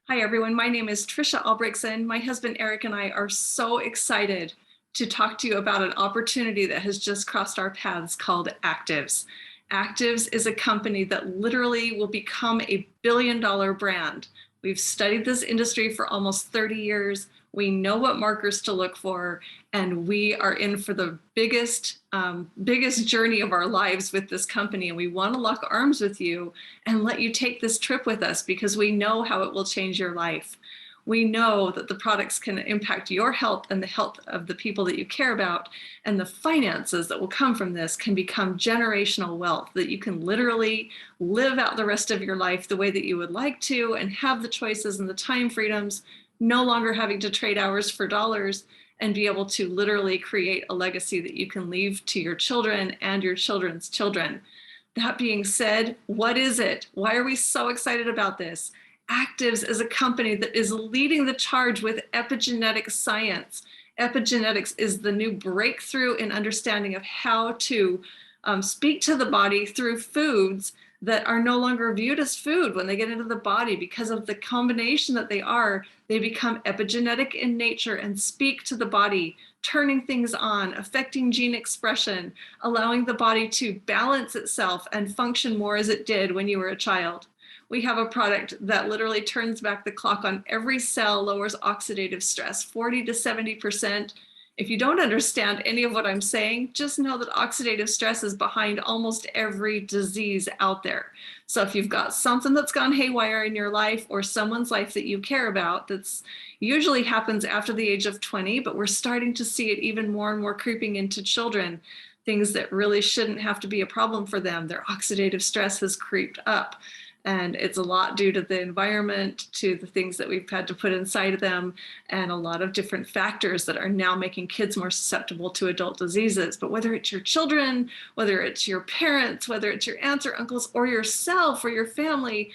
Hi, everyone. My name is Trisha Albrechtsen. My husband, Eric, and I are so excited to talk to you about an opportunity that has just crossed our paths called Activz. Activz is a company that literally will become a billion-dollar brand. We've studied this industry for almost 30 years. We know what markers to look for, and we are in for the biggest journey of our lives with this company. And we want to lock arms with you and let you take this trip with us because we know how it will change your life. We know that the products can impact your health and the health of the people that you care about, and the finances that will come from this can become generational wealth that you can literally live out the rest of your life the way that you would like to and have the choices and the time freedoms, no longer having to trade hours for dollars, and be able to literally create a legacy that you can leave to your children and your children's children. That being said, what is it? Why are we so excited about this? Activz is a company that is leading the charge with epigenetic science. Epigenetics is the new breakthrough in understanding of how to speak to the body through foods that are no longer viewed as food when they get into the body. Because of the combination that they become epigenetic in nature and speak to the body, turning things on, affecting gene expression, allowing the body to balance itself and function more as it did when you were a child. We have a product that literally turns back the clock on every cell, lowers oxidative stress, 40 to 70%. If you don't understand any of what I'm saying, just know that oxidative stress is behind almost every disease out there. So if you've got something that's gone haywire in your life or someone's life that you care about, that's usually happens after the age of 20, but we're starting to see it even more and more creeping into children, things that really shouldn't have to be a problem for them. Their oxidative stress has creeped up. And it's a lot due to the environment, to the things that we've had to put inside of them, and a lot of different factors that are now making kids more susceptible to adult diseases. But whether it's your children, whether it's your parents, whether it's your aunts or uncles or yourself or your family,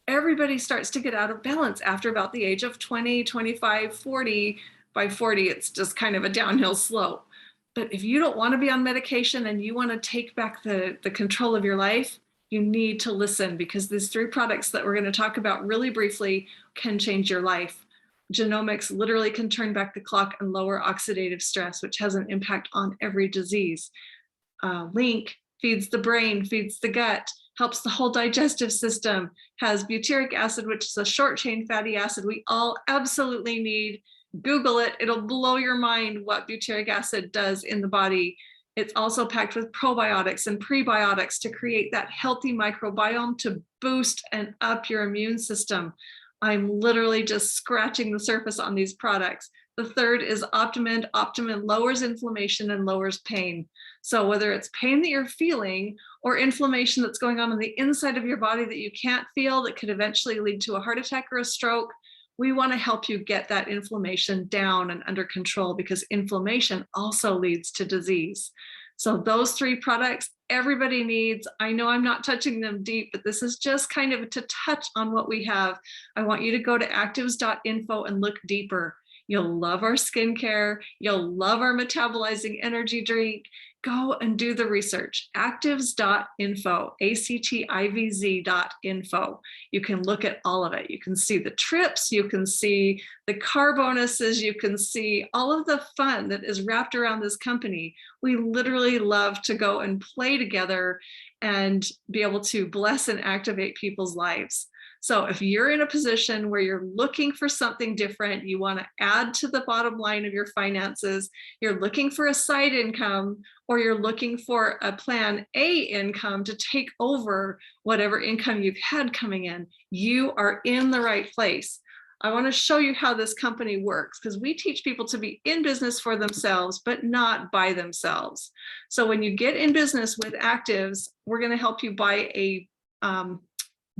everybody starts to get out of balance after about the age of 20, 25, 40. By 40, it's just kind of a downhill slope. But if you don't want to be on medication and you want to take back the control of your life, you need to listen, because these 3 products that we're going to talk about really briefly can change your life. Genomics literally can turn back the clock and lower oxidative stress, which has an impact on every disease. Link feeds the brain, feeds the gut, helps the whole digestive system, has butyric acid, which is a short chain fatty acid we all absolutely need. Google it, it'll blow your mind what butyric acid does in the body. It's also packed with probiotics and prebiotics to create that healthy microbiome to boost and up your immune system. I'm literally just scratching the surface on these products. The third is Optimend. Optimend lowers inflammation and lowers pain. So whether it's pain that you're feeling or inflammation that's going on the inside of your body that you can't feel, that could eventually lead to a heart attack or a stroke, we want to help you get that inflammation down and under control, because inflammation also leads to disease. So those 3 products everybody needs. I know I'm not touching them deep, but this is just kind of to touch on what we have. I want you to go to activz.info and look deeper. You'll love our skincare. You'll love our metabolizing energy drink. Go and do the research. Activz.info, activz.info. You can look at all of it. You can see the trips, you can see the car bonuses, you can see all of the fun that is wrapped around this company. We literally love to go and play together and be able to bless and activate people's lives. So if you're in a position where you're looking for something different, you want to add to the bottom line of your finances, you're looking for a side income, or you're looking for a plan A income to take over whatever income you've had coming in, you are in the right place. I want to show you how this company works, because we teach people to be in business for themselves, but not by themselves. So when you get in business with Activz, we're going to help you buy a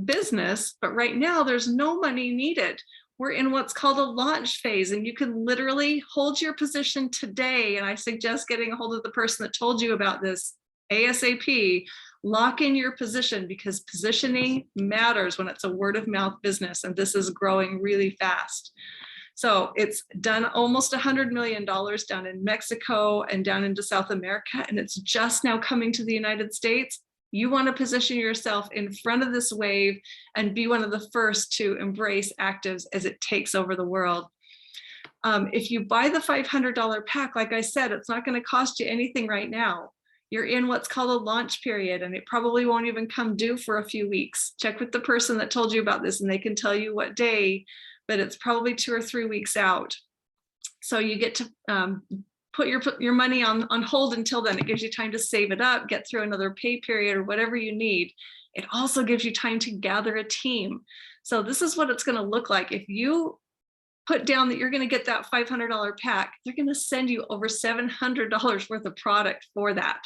business, but right now there's no money needed. We're in what's called a launch phase, and you can literally hold your position today. And I suggest getting a hold of the person that told you about this ASAP. Lock in your position, because positioning matters when it's a word of mouth business, and this is growing really fast. So it's done almost $100 million down in Mexico and down into South America, and it's just now coming to the United States. You want to position yourself in front of this wave and be one of the first to embrace Activz as it takes over the world. If you buy the $500 pack, like I said, it's not going to cost you anything right now. You're in what's called a launch period, and it probably won't even come due for a few weeks. Check with the person that told you about this and they can tell you what day, but it's probably 2 or 3 weeks out. So you get to put your money on hold until then. It gives you time to save it up, get through another pay period or whatever you need. It also gives you time to gather a team. So this is what it's going to look like. If you put down that you're going to get that $500 pack, they're going to send you over $700 worth of product for that.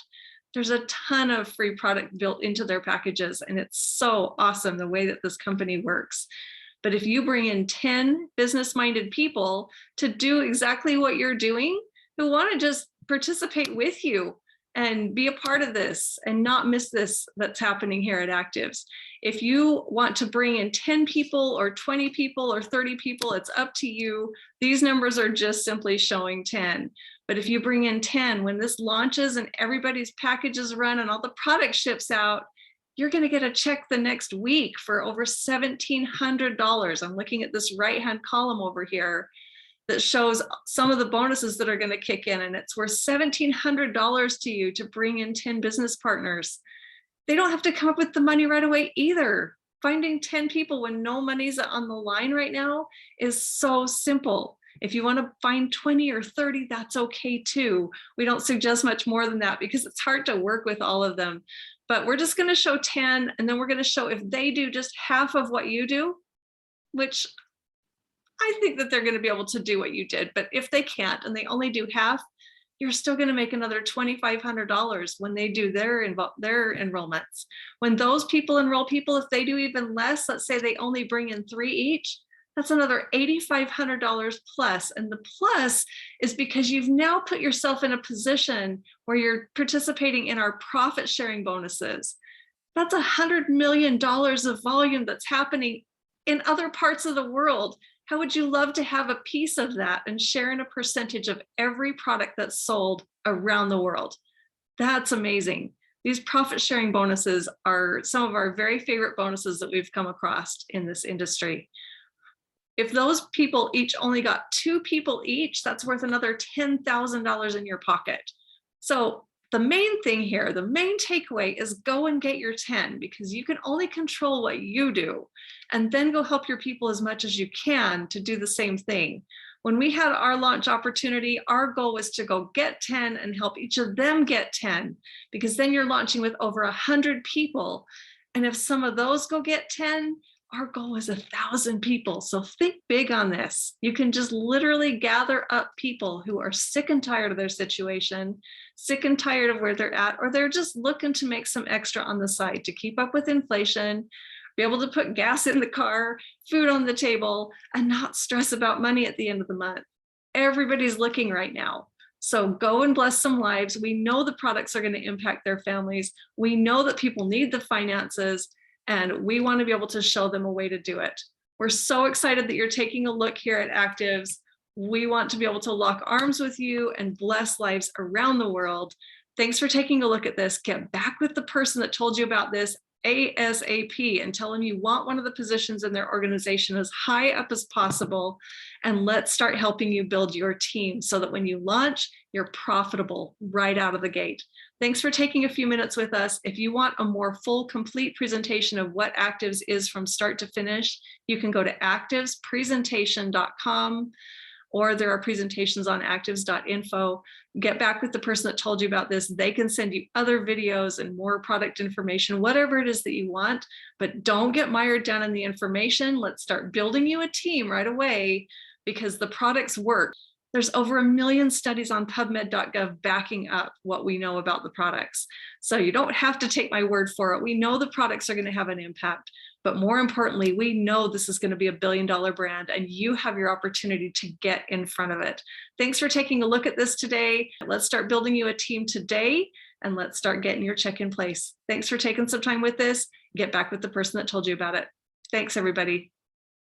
There's a ton of free product built into their packages, and it's so awesome the way that this company works. But if you bring in 10 business-minded people to do exactly what you're doing, who want to just participate with you and be a part of this and not miss this that's happening here at Activz. If you want to bring in 10 people or 20 people or 30 people, it's up to you. These numbers are just simply showing 10. But if you bring in 10, when this launches and everybody's packages run and all the product ships out, you're going to get a check the next week for over $1,700. I'm looking at this right-hand column over here that shows some of the bonuses that are going to kick in, and it's worth $1,700 to you to bring in 10 business partners. They don't have to come up with the money right away either. Finding 10 people when no money's on the line right now is so simple. If you want to find 20 or 30, that's okay too. We don't suggest much more than that because it's hard to work with all of them. But we're just going to show 10, and then we're going to show if they do just half of what you do, which I think that they're going to be able to do what you did. But if they can't and they only do half, you're still going to make another $2,500 when they do their enrollments. When those people enroll people, if they do even less, let's say they only bring in 3 each, that's another $8,500 plus. And the plus is because you've now put yourself in a position where you're participating in our profit sharing bonuses. That's $100 million of volume that's happening in other parts of the world. How would you love to have a piece of that and share in a percentage of every product that's sold around the world? That's amazing. These profit sharing bonuses are some of our very favorite bonuses that we've come across in this industry. If those people each only got 2 people each, that's worth another $10,000 in your pocket. So the main thing here, the main takeaway is go and get your 10, because you can only control what you do, and then go help your people as much as you can to do the same thing. When we had our launch opportunity, our goal was to go get 10 and help each of them get 10, because then you're launching with over 100 people. And if some of those go get 10, our goal is 1,000 people. So think big on this. You can just literally gather up people who are sick and tired of their situation, sick and tired of where they're at, or they're just looking to make some extra on the side to keep up with inflation, be able to put gas in the car, food on the table, and not stress about money at the end of the month. Everybody's looking right now. So go and bless some lives. We know the products are going to impact their families. We know that people need the finances, and we want to be able to show them a way to do it. We're so excited that you're taking a look here at Activz. We want to be able to lock arms with you and bless lives around the world. Thanks for taking a look at this. Get back with the person that told you about this ASAP and tell them you want one of the positions in their organization as high up as possible. And let's start helping you build your team so that when you launch, you're profitable right out of the gate. Thanks for taking a few minutes with us. If you want a more full, complete presentation of what Activz is from start to finish, you can go to activzpresentation.com, or there are presentations on activz.info. Get back with the person that told you about this. They can send you other videos and more product information, whatever it is that you want, but don't get mired down in the information. Let's start building you a team right away, because the products work. There's over 1 million studies on PubMed.gov backing up what we know about the products. So you don't have to take my word for it. We know the products are going to have an impact, but more importantly, we know this is going to be $1 billion brand, and you have your opportunity to get in front of it. Thanks for taking a look at this today. Let's start building you a team today, and let's start getting your check in place. Thanks for taking some time with this. Get back with the person that told you about it. Thanks, everybody.